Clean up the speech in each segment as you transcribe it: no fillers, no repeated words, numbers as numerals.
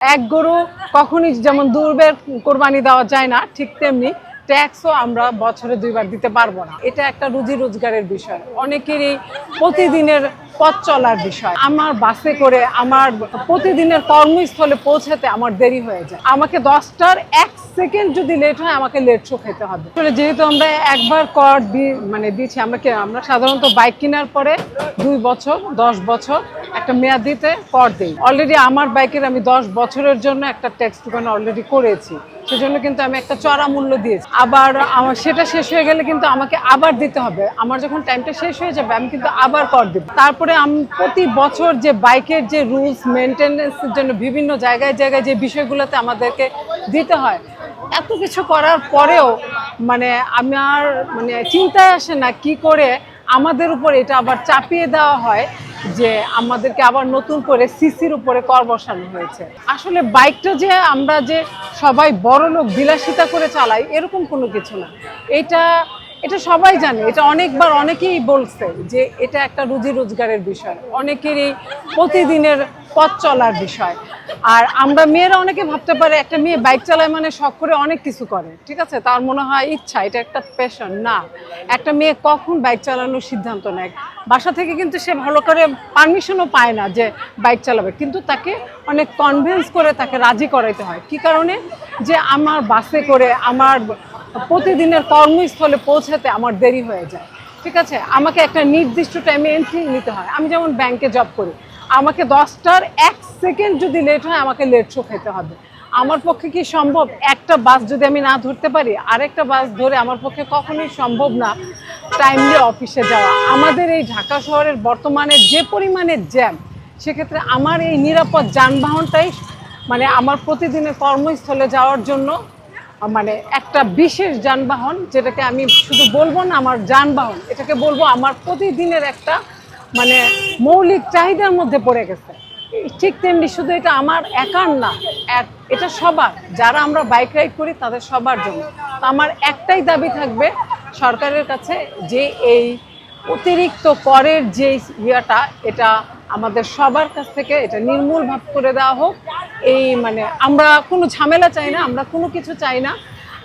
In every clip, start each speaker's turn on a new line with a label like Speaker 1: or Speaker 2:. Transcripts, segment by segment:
Speaker 1: এক গরু কখনই যেমন দুর্বের কোরবানি দেওয়া যায় না, ঠিক তেমনি ট্যাক্সও আমরা বছরে 2বার দিতে পারবো না। এটা একটা রুজি রোজগারের বিষয়, অনেকেরই প্রতিদিনের পথ চলার বিষয়। আমার বাসে করে আমার প্রতিদিনের কর্মস্থলে পৌঁছাতে আমার দেরি হয়ে যায়। আমাকে 10টার 1 সেকেন্ড যদি লেট হয়, আমাকে লেট শো খেতে হবে। যেহেতু আমরা একবার কর দিচ্ছি, আমরা সাধারণত বাইক কেনার পরে 2 বছর 10 বছর একটা মেয়াদিতে কর দিই। অলরেডি আমার বাইকের আমি 10 বছরের জন্য একটা ট্যাক্স টোকেন অলরেডি করেছি, সেজন্য কিন্তু আমি একটা চড়া মূল্য দিয়েছি। আবার আমার সেটা শেষ হয়ে গেলে কিন্তু আমাকে আবার দিতে হবে। আমার যখন টাইমটা শেষ হয়ে যাবে, আমি কিন্তু আবার কর দেব। তারপরে আমি প্রতি বছর যে বাইকের যে রুলস মেনটেন্যান্সের জন্য বিভিন্ন জায়গায় জায়গায় যে বিষয়গুলোতে আমাদেরকে দিতে হয়, এত কিছু করার পরেও আমার চিন্তায় আসে না কি করে আমাদের উপর এটা আবার চাপিয়ে দেওয়া হয় যে আমাদেরকে আবার নতুন করে সিসির উপরে কর বসানো হয়েছে। আসলে বাইকটা যে আমরা যে সবাই বড় লোক বিলাসিতা করে চালাই, এরকম কোনো কিছু না। এটা সবাই জানে, এটা অনেকবার অনেকেই বলছে যে এটা একটা রুজি রোজগারের বিষয়, অনেকেরই প্রতিদিনের পথ চলার বিষয়। আর আমরা মেয়েরা অনেকে ভাবতে পারে একটা মেয়ে বাইক চালায় মানে শখ করে অনেক কিছু করে, ঠিক আছে, তার মনে হয় ইচ্ছা, এটা একটা প্যাশন। না, একটা মেয়ে কখন বাইক চালানোর সিদ্ধান্ত নেয়, বাসা থেকে কিন্তু সে ভালো করে পারমিশনও পায় না যে বাইক চালাবে, কিন্তু তাকে অনেক কনভিন্স করে তাকে রাজি করাইতে হয়। কি কারণে? যে আমার বাসে করে আমার প্রতিদিনের কর্মস্থলে পৌঁছাতে আমার দেরি হয়ে যায়, ঠিক আছে, আমাকে একটা নির্দিষ্ট টাইমে এন্ট্রি নিতে হয়। আমি যেমন ব্যাংকে জব করি, আমাকে 10টার 1 সেকেন্ড যদি লেট হয়, আমাকে লেট শো খেতে হবে। আমার পক্ষে কি সম্ভব একটা বাস যদি আমি না ধরতে পারি, আরেকটা বাস ধরে আমার পক্ষে কখনোই সম্ভব না টাইমলি অফিসে যাওয়া। আমাদের এই ঢাকা শহরের বর্তমানে যে পরিমাণে জ্যাম, সেক্ষেত্রে আমার এই নিরাপদ যানবাহনটাই আমার প্রতিদিনের কর্মস্থলে যাওয়ার জন্য একটা বিশেষ যানবাহন, যেটাকে আমি শুধু বলবো না আমার যানবাহন, এটাকে বলবো আমার প্রতিদিনের একটা মৌলিক চাহিদার মধ্যে পড়ে গেছে। ঠিক তেমনি শুধু এটা আমার একার না, এটা সবার, যারা আমরা বাইক রাইড করি তাদের সবার জন্য। তো আমার একটাই দাবি থাকবে সরকারের কাছে, যে এই অতিরিক্ত করের যে এটা আমাদের সবার কাছ থেকে এটা নির্মূল ভাব করে দেওয়া হোক। আমরা কোনো ঝামেলা চাই না, আমরা কোনো কিছু চাই না।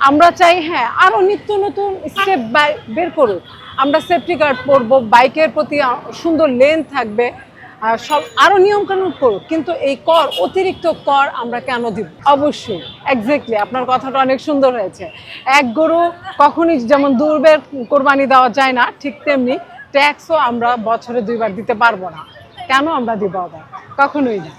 Speaker 1: আমরা চাই আরও নিত্য নতুন স্টেপ বের করুক। আমরা সেফটি গার্ড পরবো, বাইকের প্রতি সুন্দর লেন থাকবে, সব আরও নিয়মকানুন করুক, কিন্তু এই অতিরিক্ত কর আমরা কেন দিব? অবশ্যই, এক্স্যাক্টলি, আপনার কথাটা অনেক সুন্দর হয়েছে। এক গরু কখনই যেমন দুর্বের কোরবানি দেওয়া যায় না, ঠিক তেমনি ট্যাক্সও আমরা বছরে 2বার দিতে পারবো না। কেন আমরা দিব? আবার কখনোই না।